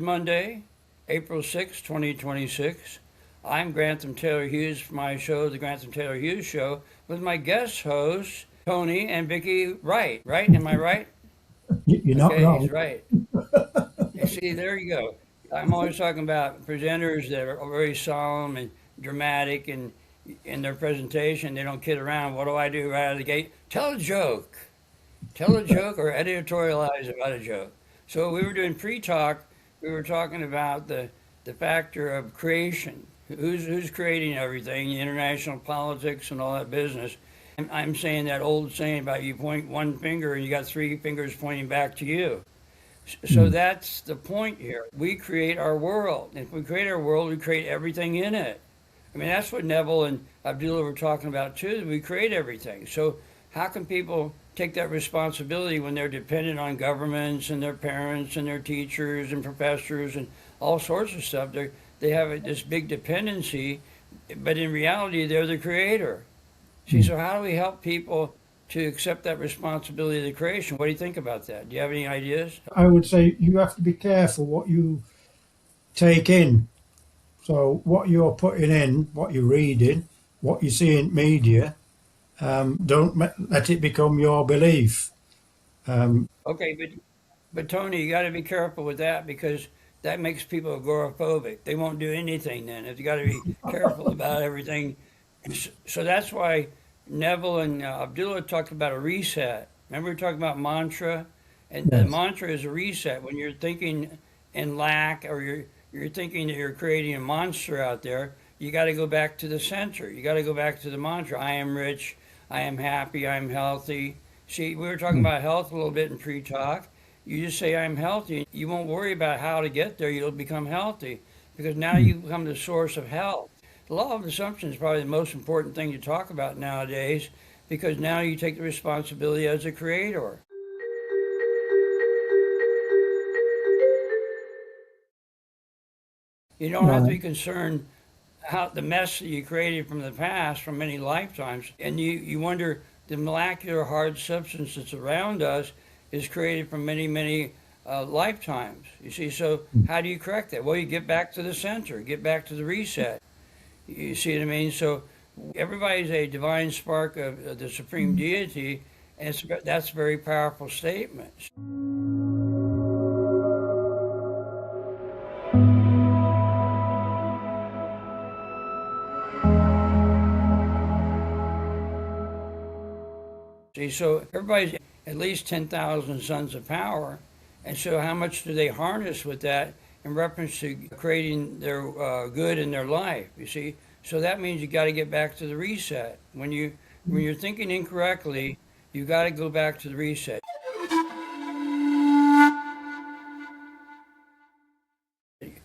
is Monday, April 6, 2026. I'm Grantham Taylor Hughes for my show, The Grantham Taylor Hughes Show, with my guest hosts, Tony and Vicki Wright. Right? Am I right? You're not Okay, wrong. he's right. You see, there you go. I'm always talking about presenters that are very solemn and dramatic and in their presentation. They don't kid around. What do I do right out of the gate? Tell a joke. Tell a joke or editorialize about a joke. So we were doing pre-talk. We were talking about the factor of creation. Who's creating everything? International politics and all that business. And I'm saying that old saying about you point one finger and you got three fingers pointing back to you. So that's the point here. We create our world. If we create our world, we create everything in it. I mean, that's what Neville and Abdullah were talking about too. We create everything. So how can people take that responsibility when they're dependent on governments and their parents and their teachers and professors and all sorts of stuff? They have this big dependency, but in reality, they're the creator. See, so how do we help people to accept that responsibility of the creation? What do you think about that? Do you have any ideas? I would say you have to be careful what you take in. So what you're putting in, what you're reading, what you see in media, don't let it become your belief. Okay, but Tony, you got to be careful with that because that makes people agoraphobic. They won't do anything then. You got to be careful about everything. So that's why Neville and Abdullah talked about a reset. Remember we talked about mantra, and the Yes. mantra is a reset. When you're thinking in lack or you're thinking that you're creating a monster out there, you got to go back to the center. You got to go back to the mantra. I am rich. I am happy. I am healthy. See, we were talking about health a little bit in pre-talk. You just say I'm healthy. You won't worry about how to get there. You'll become healthy because now you become the source of health. The law of assumption is probably the most important thing to talk about nowadays because now you take the responsibility as a creator. You don't have to Right. be concerned how the mess that you created from the past from many lifetimes. And you wonder the molecular hard substance that's around us is created from many lifetimes. You see, so how do you correct that? Well, you get back to the center, get back to the reset. You see what I mean? So everybody's a divine spark of the supreme deity, and that's a very powerful statement. See, so everybody's at least 10,000 sons of power, and so how much do they harness with that in reference to creating their good in their life? You see, so that means you got to get back to the reset. When you're thinking incorrectly, you got to go back to the reset.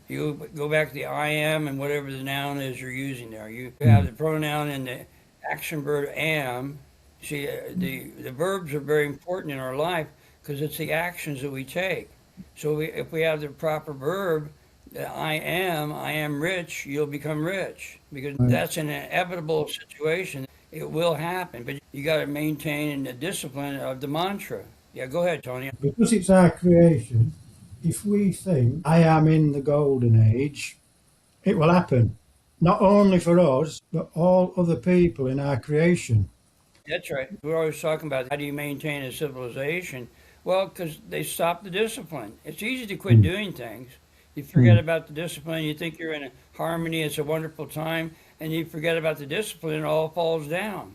You go back to the I am and whatever the noun is you're using there. You have the pronoun and the action verb am. See, the verbs are very important in our life because it's the actions that we take. So if we have the proper verb, I am rich, you'll become rich because that's an inevitable situation. It will happen, but you got to maintain the discipline of the mantra. Yeah, go ahead, Tony. Because it's our creation, if we think I am in the golden age, it will happen. Not only for us, but all other people in our creation. That's right. We're always talking about how do you maintain a civilization? Well, because they stop the discipline. It's easy to quit doing things. You forget about the discipline, you think you're in a harmony, it's a wonderful time, and you forget about the discipline, it all falls down.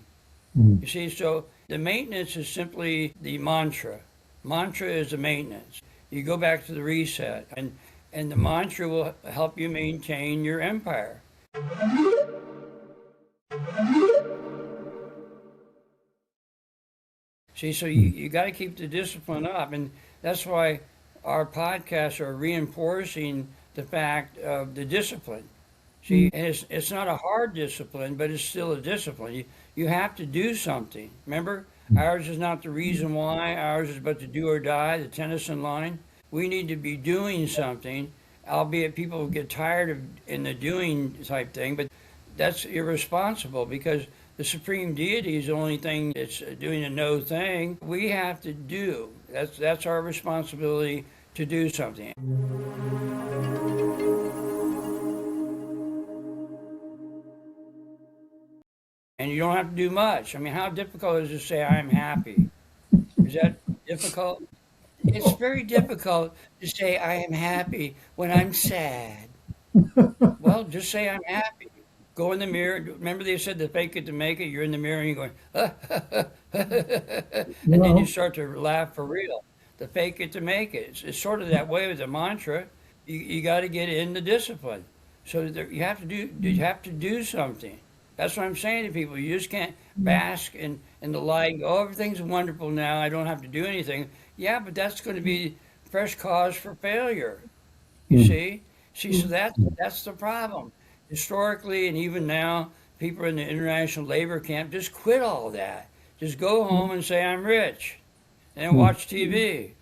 You see, so the maintenance is simply the mantra. Mantra is the maintenance. You go back to the reset, and the mantra will help you maintain your empire. See, so you got to keep the discipline up, and that's why our podcasts are reinforcing the fact of the discipline. See, and it's not a hard discipline, but it's still a discipline. You have to do something. Remember, ours is not the reason why. Ours is but to do or die, the Tennyson line. We need to be doing something, albeit people get tired of in the doing type thing, but that's irresponsible because the supreme deity is the only thing that's doing a no thing. We have to do. That's our responsibility to do something. and you don't have to do much. I mean, how difficult is it to say I'm happy? Is that difficult? It's very difficult to say I am happy when I'm sad. Well, just say I'm happy. Go in the mirror. Remember they said to fake it to make it. You're in the mirror and you're going, and then you Well, start to laugh for real. To fake it to make it. It's sort of that way with the mantra. You got to get in the discipline. So you have to do. You have to do something. That's what I'm saying to people. You just can't bask in the light. And go, oh, everything's wonderful now. I don't have to do anything. Yeah, but that's going to be fresh cause for failure. You see? See, so that's the problem. Historically and even now, people in the international labor camp just quit all that. Just go home and say I'm rich, and watch TV.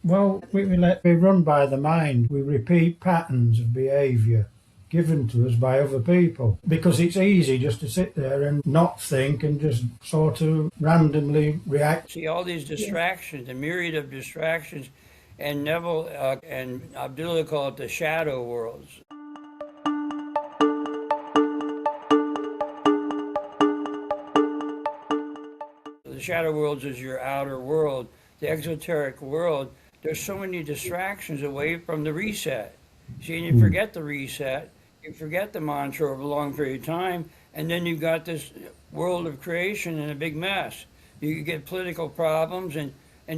well, we run by the mind. We repeat patterns of behaviour given to us by other people because it's easy just to sit there and not think and just sort of randomly react. See all these distractions, a myriad of distractions, and Neville and Abdullah call it the shadow worlds. The shadow worlds is your outer world, the exoteric world. There's so many distractions away from the reset. See, and you forget the reset, you forget the mantra over a long period of time, and then you've got this world of creation in a big mess. You get political problems, and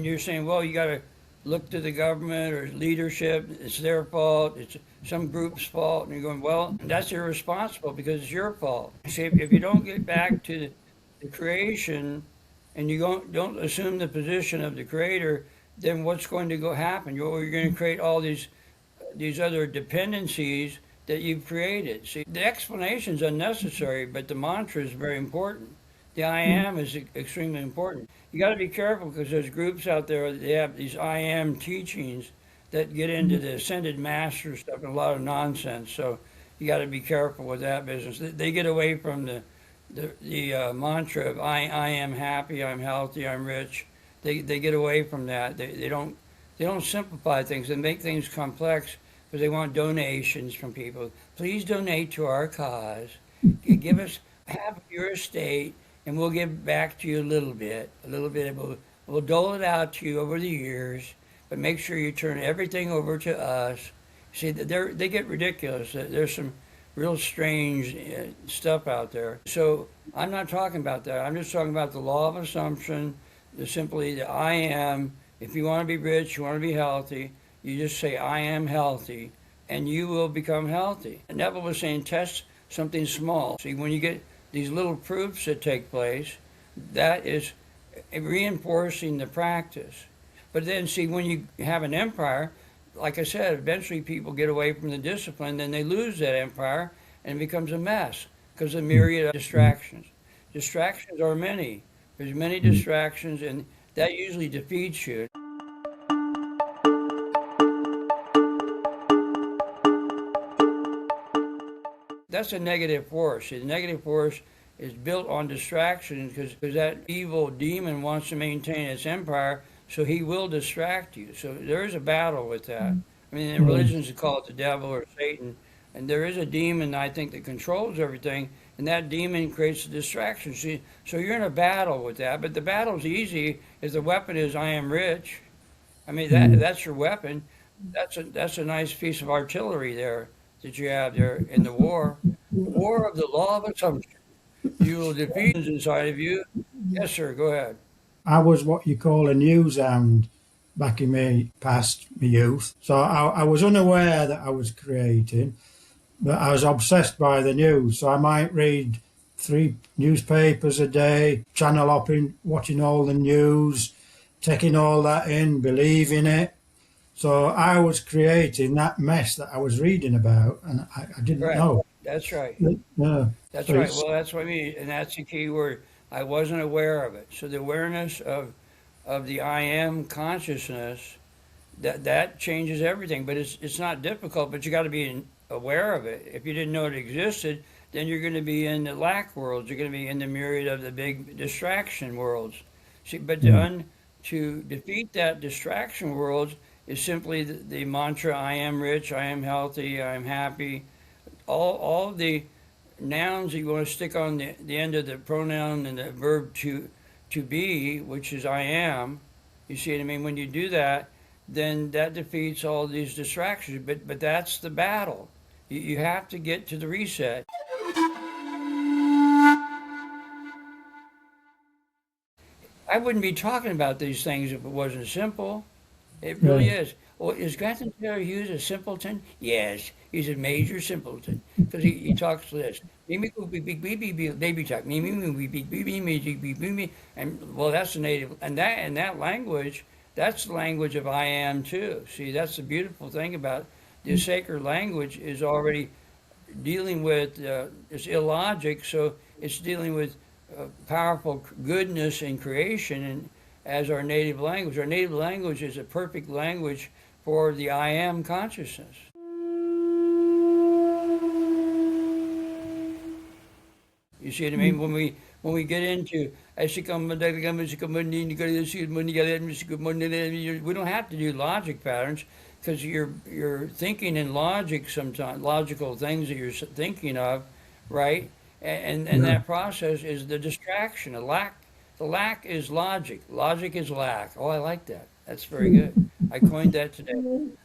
you're saying, well, you got to look to the government or leadership. It's their fault. It's some group's fault. And you're going, well, that's irresponsible because it's your fault. See, if you don't get back to the creation and you don't assume the position of the creator, then what's going to go happen? You're going to create all these other dependencies that you've created. See, the explanation is unnecessary, but the mantra is very important. The I am is extremely important. You got to be careful because there's groups out there, they have these I am teachings that get into the ascended master stuff and a lot of nonsense. So you got to be careful with that business. They get away from the mantra of I am happy, I'm healthy, I'm rich. They get away from that. They don't simplify things. They make things complex because they want donations from people. Please donate to our cause. Give us half of your estate, and we'll give back to you a little bit. We'll dole it out to you over the years, but make sure you turn everything over to us. See, they get ridiculous. There's some real strange stuff out there. So I'm not talking about that. I'm just talking about the law of assumption, simply the I am. If you want to be rich, you want to be healthy, you just say I am healthy, and you will become healthy. And Neville was saying test something small. See, when you get these little proofs that take place, that is reinforcing the practice. But then, see, when you have an empire, like I said, eventually people get away from the discipline, then they lose that empire, and it becomes a mess because of a myriad of distractions. Distractions are many. There's many distractions, and that usually defeats you. That's a negative force. See, the negative force is built on distraction because that evil demon wants to maintain its empire, so he will distract you. So there is a battle with that. I mean, in religions, they call it the devil or Satan, and there is a demon, I think, that controls everything, and that demon creates a distraction. See, so you're in a battle with that, but the battle's easy if the weapon is I am rich. I mean, that's your weapon. That's a nice piece of artillery there that you have there in the war. The war of the law of assumption. You will defeat inside of you. Yes, sir, go ahead. I was what you call a news hound back in my past, my youth. So I was unaware that I was creating, but I was obsessed by the news. So I might read 3 newspapers a day, channel hopping, watching all the news, taking all that in, believing it. So I was creating that mess that I was reading about, and I didn't Right. know. That's right. Yeah. That's So right. it's, Well, that's what I mean, and that's the key word. I wasn't aware of it. So the awareness of the I am consciousness, that changes everything. But it's not difficult, but you got to be aware of it. If you didn't know it existed, then you're going to be in the lack worlds. You're going to be in the myriad of the big distraction worlds. See, but to defeat that distraction worlds is simply the mantra: I am rich, I am healthy, I am happy. All the nouns that you want to stick on the end of the pronoun and the verb to be, which is I am. You see what I mean? When you do that, then that defeats all these distractions. But that's the battle. You have to get to the reset. I wouldn't be talking about these things if it wasn't simple. It really Right. is. Well, is Grantham Taylor Hughes a simpleton? Yes, he's a major simpleton because he talks this. Baby talk. And well, that's the native, and that language, that's the language of I am too. See, that's the beautiful thing about the sacred language is already dealing with it's illogic, so it's dealing with powerful goodness and creation, and as our native language. Our native language is a perfect language for the I am consciousness. You see what I mean? When we get into we don't have to do logic patterns because you're thinking in logic sometimes, logical things that you're thinking of, right? And Yeah. that process is the distraction, the lack. The lack is logic. Logic is lack. Oh, I like that. That's very good. I coined that today.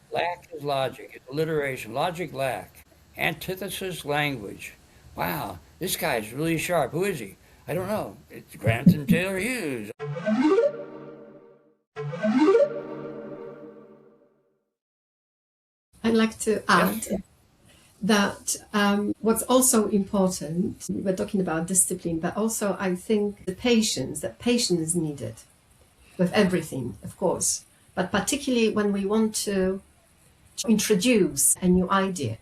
Lack is logic. It's alliteration. Logic, lack. Antithesis language. Wow, this guy's really sharp. Who is he? I don't know. It's Grantham Taylor Hughes. I'd like to Yes. add that what's also important, we're talking about discipline, but also I think that patience is needed with everything, of course, but particularly when we want to introduce a new idea.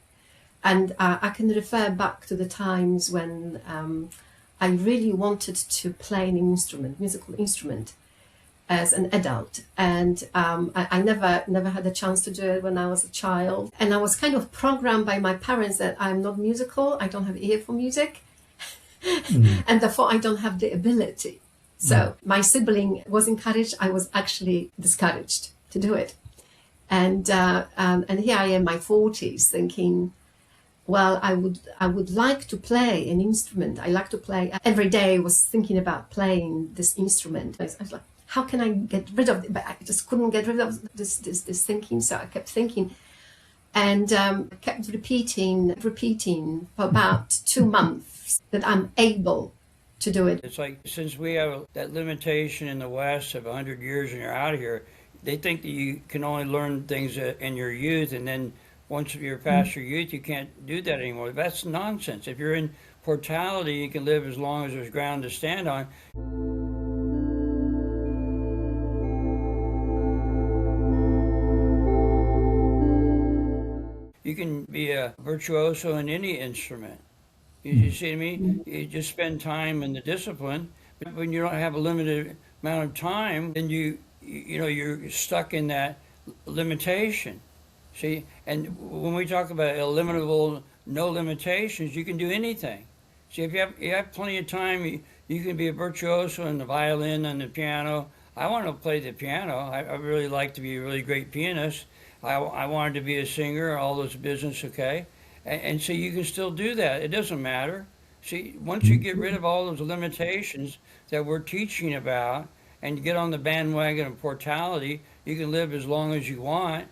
And I can refer back to the times when I really wanted to play an instrument, musical instrument, as an adult, and I never had a chance to do it when I was a child, and I was kind of programmed by my parents that I'm not musical, I don't have ear for music, and therefore I don't have the ability. So my sibling was encouraged, I was actually discouraged to do it, and here I am in my 40s thinking, well, I would like to play an instrument. I like to play. Every day I was thinking about playing this instrument. I was like, how can I get rid of it? But I just couldn't get rid of this thinking. So I kept thinking, and kept repeating for about 2 months that I'm able to do it. It's like since we have that limitation in the West of 100 years and you're out of here, they think that you can only learn things in your youth, and then once you're past your youth, you can't do that anymore. That's nonsense. If you're in portality, you can live as long as there's ground to stand on. You can be a virtuoso in any instrument. You see what I mean? You just spend time in the discipline. But when you don't have a limited amount of time, then you're stuck in that limitation. See, and when we talk about illimitable, no limitations, you can do anything. See, if you have plenty of time, you can be a virtuoso in the violin and the piano. I want to play the piano. I really like to be a really great pianist. I wanted to be a singer, all those business, okay? And so you can still do that. It doesn't matter. See, once you get rid of all those limitations that we're teaching about and you get on the bandwagon of portality, you can live as long as you want.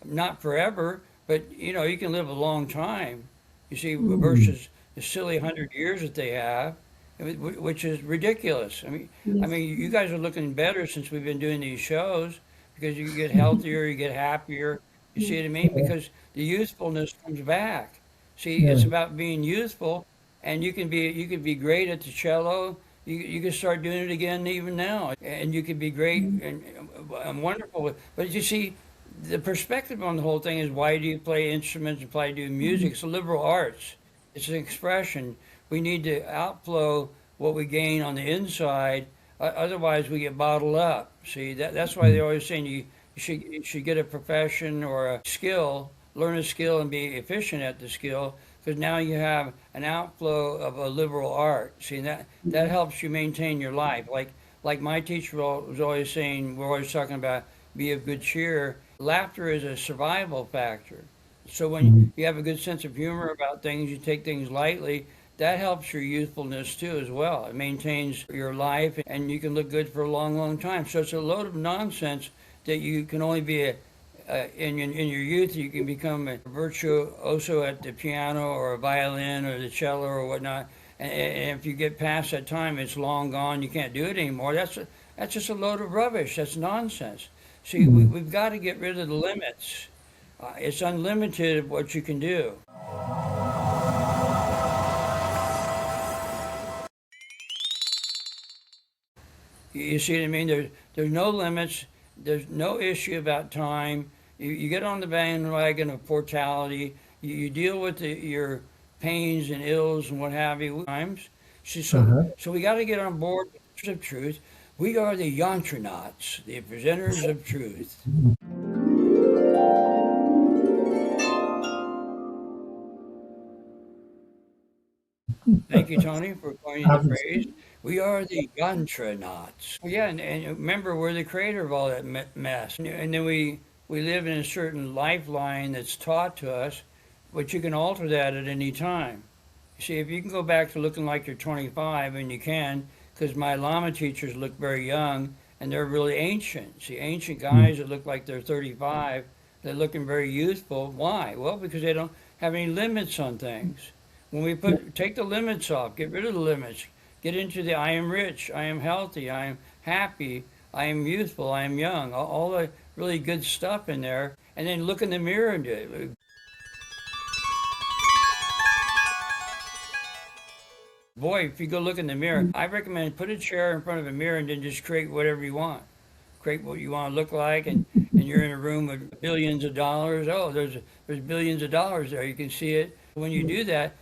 Not forever, but you can live a long time. You see, versus the silly 100 years that they have, which is ridiculous. I mean, you guys are looking better since we've been doing these shows because you get healthier, you get happier. You see what I mean? Because the youthfulness comes back. See, it's about being youthful, and you can be great at the cello. You can start doing it again even now, and you can be great and wonderful. But you see, the perspective on the whole thing is, why do you play instruments and why do you music? It's a liberal arts. It's an expression. We need to outflow what we gain on the inside. Otherwise, we get bottled up. See, that's why they're always saying you should get a profession or a skill, learn a skill and be efficient at the skill, because now you have an outflow of a liberal art. See, that helps you maintain your life. Like my teacher was always saying, we're always talking about be of good cheer. Laughter is a survival factor. So when you have a good sense of humor about things, you take things lightly, that helps your youthfulness too as well. It maintains your life and you can look good for a long, long time. So it's a load of nonsense that you can only be in your youth. You can become a virtuoso at the piano or a violin or the cello or whatnot. And if you get past that time, it's long gone. You can't do it anymore. That's just a load of rubbish. That's nonsense. See, we've got to get rid of the limits. It's unlimited what you can do. You see what I mean? There's no limits. There's no issue about time. You get on the bandwagon of mortality. You deal with your pains and ills and what have you. Times. So we got to get on board with truth. We are the yantranauts, the presenters of truth. Thank you, Tony, for coining the phrase. We are the yantranauts. Yeah, and remember, we're the creator of all that mess. And then we live in a certain lifeline that's taught to us, but you can alter that at any time. See, if you can go back to looking like you're 25, and you can, because my Lama teachers look very young, and they're really ancient. See, ancient guys that look like they're 35, they're looking very youthful. Why? Well, because they don't have any limits on things. When we take the limits off, get rid of the limits, get into the I am rich, I am healthy, I am happy, I am youthful, I am young, all the really good stuff in there, and then look in the mirror and do it. Boy, if you go look in the mirror, I recommend put a chair in front of a mirror and then just create whatever you want. Create what you want to look like, and you're in a room with billions of dollars. Oh, there's billions of dollars there. You can see it. When you do that,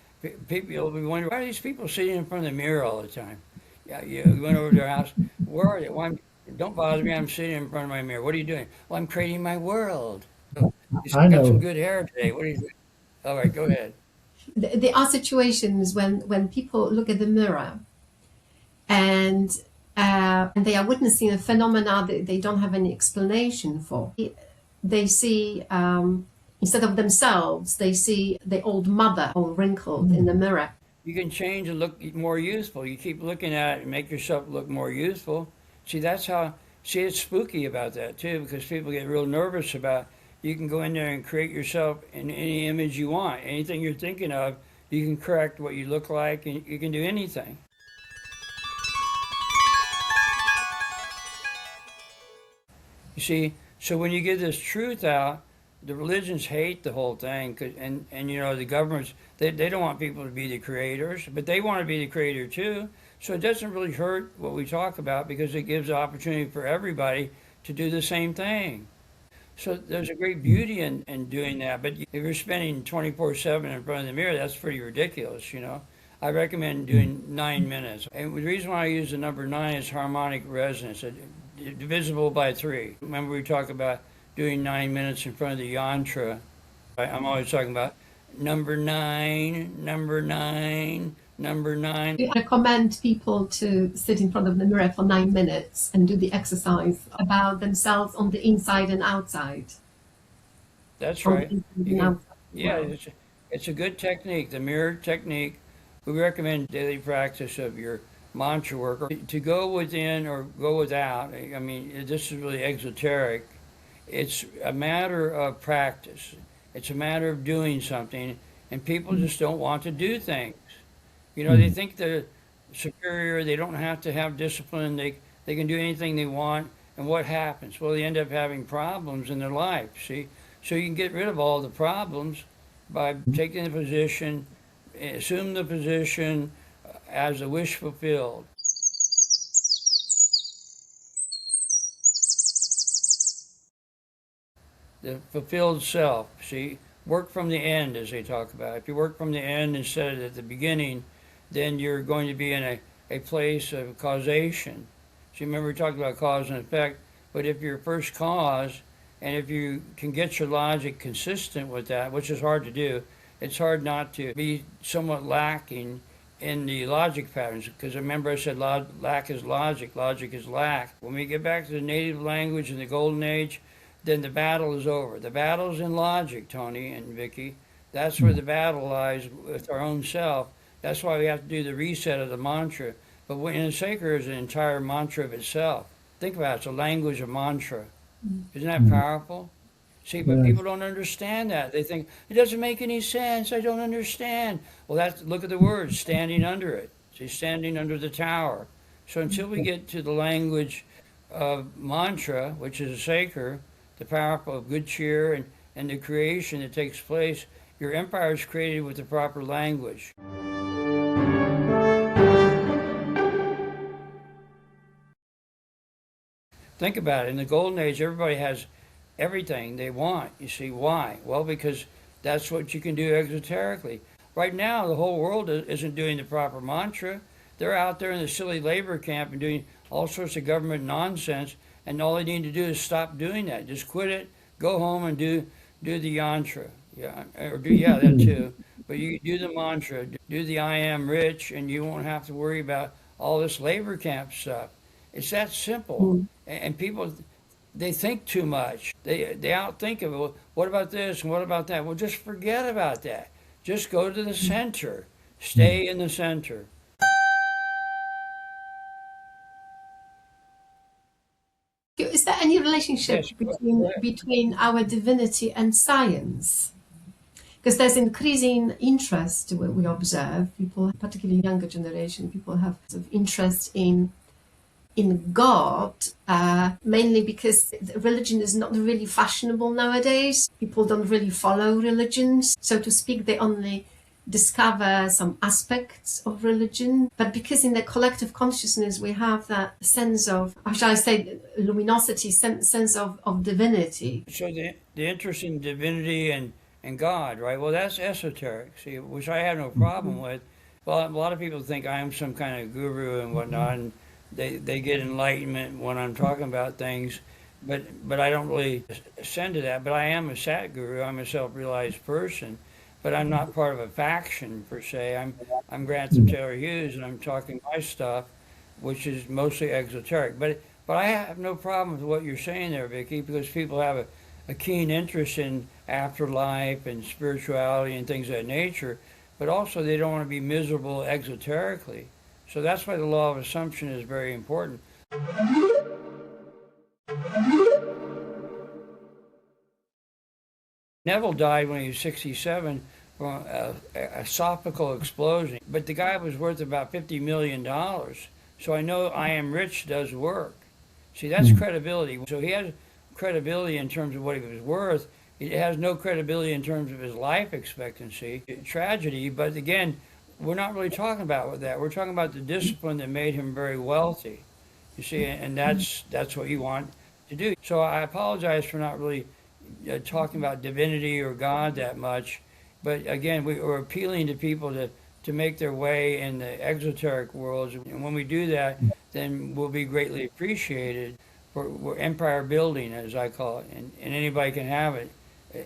people will be wondering, why are these people sitting in front of the mirror all the time? Yeah, you went over to their house. Where are they? Well, don't bother me. I'm sitting in front of my mirror. What are you doing? Well, I'm creating my world. Oh, you got some good hair today. What are you doing? All right, go ahead. There are situations when people look at the mirror and they are witnessing a phenomena that they don't have any explanation for. They see, instead of themselves, they see the old mother all wrinkled in the mirror. You can change and look more youthful. You keep looking at it and make yourself look more youthful. See, it's spooky about that too, because people get real nervous about. You can go in there and create yourself in any image you want. Anything you're thinking of, you can correct what you look like, and you can do anything. You see, so when you get this truth out, the religions hate the whole thing, and you know, the governments, they don't want people to be the creators, but they want to be the creator too. So it doesn't really hurt what we talk about, because it gives opportunity for everybody to do the same thing. So there's a great beauty in doing that. But if you're spending 24/7 in front of the mirror, that's pretty ridiculous, you know. I recommend doing 9 minutes. And the reason why I use the number 9 is harmonic resonance, divisible by 3. Remember we talked about doing 9 minutes in front of the yantra. I'm always talking about number 9, number 9, number 9. I recommend people to sit in front of the mirror for 9 minutes and do the exercise about themselves on the inside and outside. That's right. It's a good technique, the mirror technique. We recommend daily practice of your mantra work, or to go within or go without. I mean, this is really exoteric. It's a matter of practice. It's a matter of doing something, and people just don't want to do things. You know, they think they're superior, they don't have to have discipline, they can do anything they want, and what happens? Well, they end up having problems in their life, see? So you can get rid of all the problems by taking the position, assume the position as a wish fulfilled. The fulfilled self, see? Work from the end, as they talk about. If you work from the end instead of at the beginning, then you're going to be in a place of causation. So remember we talked about cause and effect, but if you're first cause, and if you can get your logic consistent with that, which is hard to do, it's hard not to be somewhat lacking in the logic patterns, because remember I said lack is logic is lack. When we get back to the native language in the golden age, then the battle is over. The battle's in logic, Tony and Vicky. That's where the battle lies with our own self. That's why we have to do the reset of the mantra. But in the sacred is an entire mantra of itself. Think about it, it's a language of mantra. Isn't that powerful? See, but people don't understand that. They think, it doesn't make any sense, I don't understand. Well, look at the words, standing under it. See, standing under the tower. So until we get to the language of mantra, which is a sacred, the power of good cheer and the creation that takes place, your empire is created with the proper language. Think about it. In the golden age, everybody has everything they want. You see, why? Well, because that's what you can do exoterically. Right now, the whole world isn't doing the proper mantra. They're out there in the silly labor camp and doing all sorts of government nonsense, and all they need to do is stop doing that. Just quit it, go home and do the yantra. That too. But you do the mantra, do the I am rich, and you won't have to worry about all this labor camp stuff. It's that simple. And people, they think too much. They outthink of it. Well, what about this and what about that? Well, just forget about that. Just go to the center. Stay in the center. Is there any relationship Yes, between our divinity and science? Because there's increasing interest, we observe, people, particularly younger generation, people have sort of interest in God, mainly because religion is not really fashionable nowadays. People don't really follow religions, so to speak. They only discover some aspects of religion. But because in the collective consciousness we have that sense of, how shall I say, luminosity, sense of divinity. So the interest in divinity and God, right? Well, that's esoteric, see, which I have no problem with. Well, a lot of people think I am some kind of guru and whatnot, and they get enlightenment when I'm talking about things, but I don't really ascend to that. But I am a sat guru. I'm a self-realized person, but I'm not part of a faction per se. I'm Grantham Taylor Hughes, and I'm talking my stuff, which is mostly exoteric. But I have no problem with what you're saying there, Vicki, because people have a keen interest in afterlife and spirituality and things of that nature, but also they don't want to be miserable exoterically. So that's why the law of assumption is very important. Neville died when he was 67 from a esophageal explosion, but the guy was worth about $50 million. So I know I Am Rich does work. See, that's credibility. So he has credibility in terms of what he was worth. It has no credibility in terms of his life expectancy. Tragedy, but again, we're not really talking about that. We're talking about the discipline that made him very wealthy. You see, and that's what you want to do. So I apologize for not really talking about divinity or God that much. But again, we're appealing to people to make their way in the exoteric worlds. And when we do that, then we'll be greatly appreciated. We're empire building, as I call it, and anybody can have it.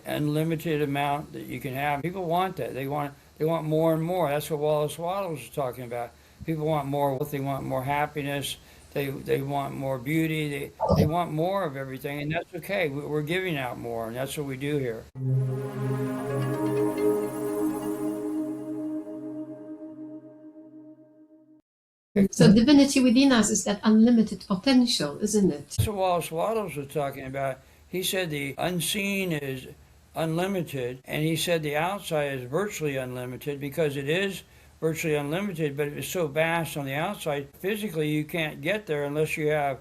Unlimited amount that you can have. People want that. They want more and more. That's what Wallace Waddles is talking about. People want more. They want more happiness. They want more beauty. They want more of everything, and that's okay. We're giving out more, and that's what we do here. So divinity within us is that unlimited potential, isn't it? That's what Wallace Waddles was talking about. He said the unseen is unlimited, and he said the outside is virtually unlimited, because it is virtually unlimited, but it's so vast on the outside. Physically, you can't get there unless you have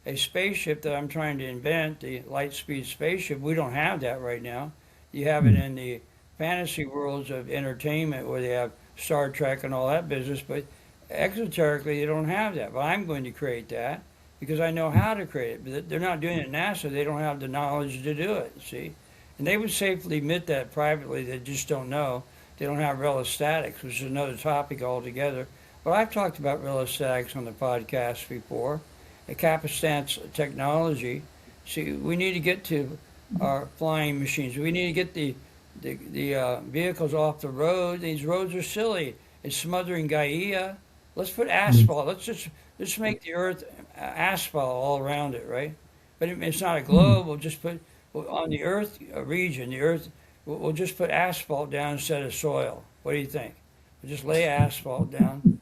a spaceship that I'm trying to invent, the light speed spaceship. We don't have that right now. You have it in the fantasy worlds of entertainment where they have Star Trek and all that business, but exoterically, you don't have that. But I'm going to create that because I know how to create it. But they're not doing it at NASA. They don't have the knowledge to do it, see? And they would safely admit that privately. They just don't know. They don't have relastatics, which is another topic altogether. But I've talked about relastatics on the podcast before, the capacitance technology. See, we need to get to our flying machines. We need to get the vehicles off the road. These roads are silly. It's smothering Gaia. Let's put asphalt. Let's make the earth asphalt all around it, right? But it's not a globe. We'll just put on the earth region. The earth. We'll just put asphalt down instead of soil. What do you think? Just lay asphalt down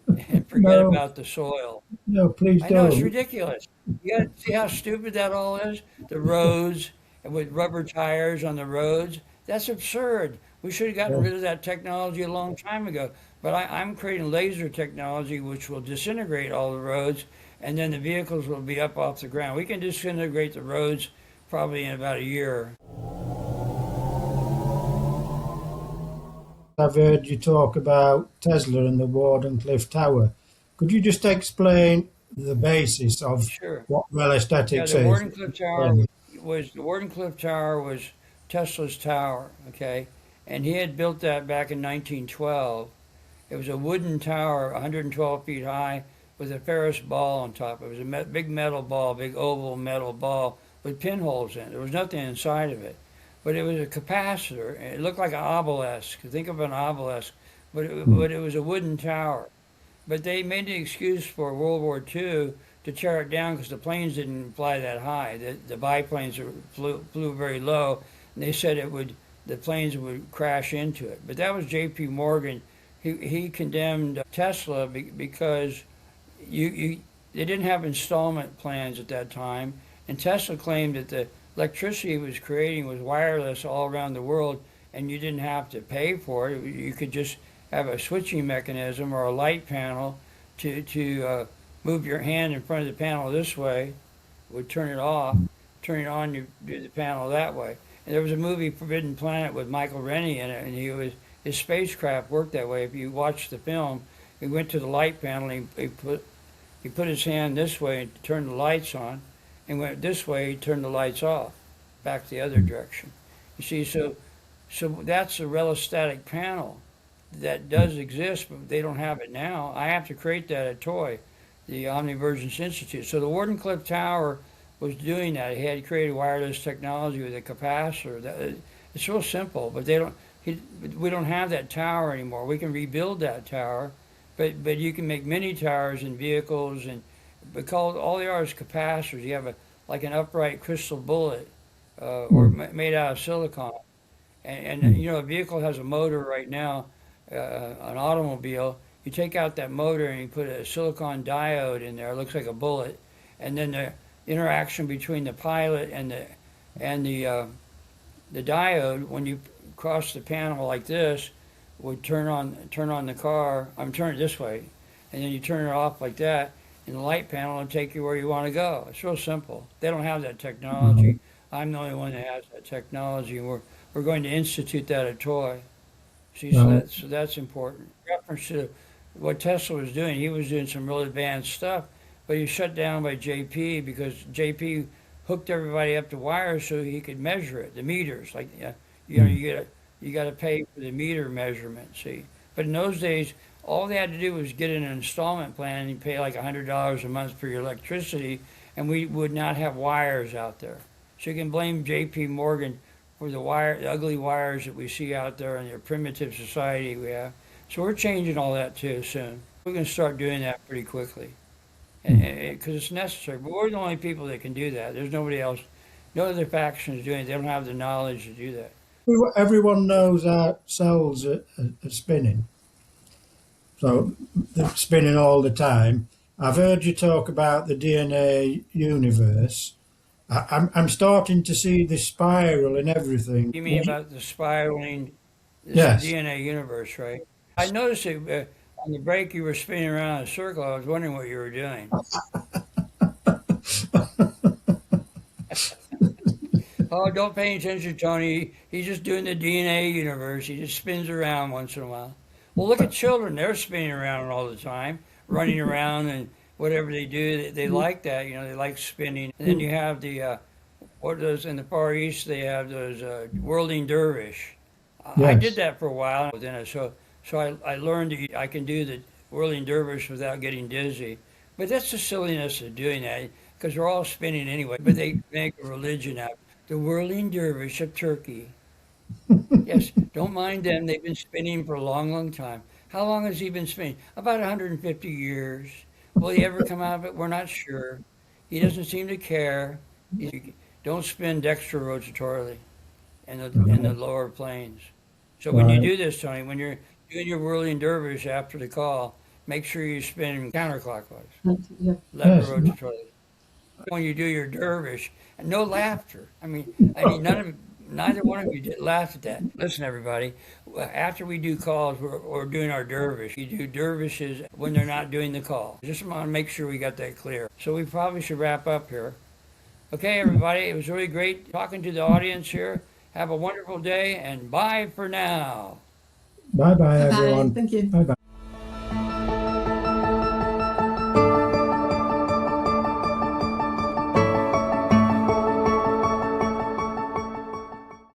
and forget No, about the soil. no, please I know it's don't. ridiculous. You got to see how stupid that all is. The roads and with rubber tires on the roads. That's absurd. We should have gotten Yeah. rid of that technology a long time ago. But I'm creating laser technology which will disintegrate all the roads, and then the vehicles will be up off the ground. We can disintegrate the roads probably in about a year. I've heard you talk about Tesla and the Wardencliffe Tower. Could you just explain the basis of Sure. what Yeah, relastatics is? The Wardenclyffe Tower was Tesla's tower, okay? And he had built that back in 1912. It was a wooden tower, 112 feet high, with a Ferris ball on top. It was a big metal ball, big oval metal ball with pinholes in it. There was nothing inside of it, but it was a capacitor. It looked like an obelisk. Think of an obelisk, but it was a wooden tower. But they made the excuse for World War II to tear it down because the planes didn't fly that high. The biplanes flew very low, and they said the planes would crash into it. But that was J.P. Morgan. He condemned Tesla because they didn't have installment plans at that time, and Tesla claimed that the electricity it was creating was wireless all around the world, and you didn't have to pay for it. You could just have a switching mechanism or a light panel to move your hand in front of the panel this way, would turn it off, turn it on, you do the panel that way. And there was a movie, Forbidden Planet, with Michael Rennie in it, and his spacecraft worked that way. If you watch the film, he went to the light panel, and he put his hand this way and turned the lights on, and went this way, he turned the lights off, back the other direction. You see, so that's a relostatic panel that does exist, but they don't have it now. I have to create that at TOI, the Omnivergence Institute. So the Wardenclyffe Tower was doing that. He had created wireless technology with a capacitor. It's real simple, but we don't have that tower anymore. We can rebuild that tower, but you can make mini towers in vehicles, and because all they are is capacitors. You have like an upright crystal bullet, or made out of silicon, and a vehicle has a motor right now. An automobile, you take out that motor and you put a silicon diode in there. It looks like a bullet, and then the interaction between the pilot and the diode, when you cross the panel like this, would turn on the car. I'm turning it this way, and then you turn it off like that, and the light panel will take you where you want to go. It's real simple. They don't have that technology. I'm the only one that has that technology, and we're going to institute that at TOI. See, so that's important. Reference to what Tesla was doing, he was doing some real advanced stuff, but he was shut down by JP because JP hooked everybody up to wires so he could measure it, the meters. Like, you got to pay for the meter measurement. See, but in those days, all they had to do was get an installment plan, and you pay like $100 a month for your electricity, and we would not have wires out there. So you can blame J.P. Morgan for the ugly wires that we see out there in the primitive society we have. So we're changing all that too soon. We're going to start doing that pretty quickly, because it's necessary. But we're the only people that can do that. There's nobody else. No other faction is doing it. They don't have the knowledge to do that. Everyone knows our cells are spinning. So they're spinning all the time. I've heard you talk about the DNA universe. I'm starting to see the spiral in everything. You mean about the spiraling Yes. DNA universe, right? I noticed it on the break you were spinning around in a circle. I was wondering what you were doing. Oh, don't pay attention, Tony. He's just doing the DNA universe. He just spins around once in a while. Well, look at children. They're spinning around all the time, running around, and whatever they do, they like that. They like spinning. And then you have what are those in the Far East? They have those whirling dervish. I did that for a while within it. So I learned that I can do the whirling dervish without getting dizzy. But that's the silliness of doing that, because they're all spinning anyway. But they make a religion out of it. The whirling dervish of Turkey. Yes, don't mind them. They've been spinning for a long, long time. How long has he been spinning? About 150 years. Will he ever come out of it? We're not sure. He doesn't seem to care. Don't spin dextrorotatorily in the lower planes. So when you do this, Tony, when you're doing your whirling dervish after the call, make sure you spin counterclockwise, Yeah. left Yes. or rotatorily. When you do your dervish, and no laughter. Neither one of you did laugh at that. Listen, everybody, after we do calls, we're doing our dervish. You do dervishes when they're not doing the call. Just want to make sure we got that clear. So we probably should wrap up here. Okay, everybody, it was really great talking to the audience here. Have a wonderful day, and bye for now. Bye bye, Bye-bye. everyone. Thank you. Bye bye.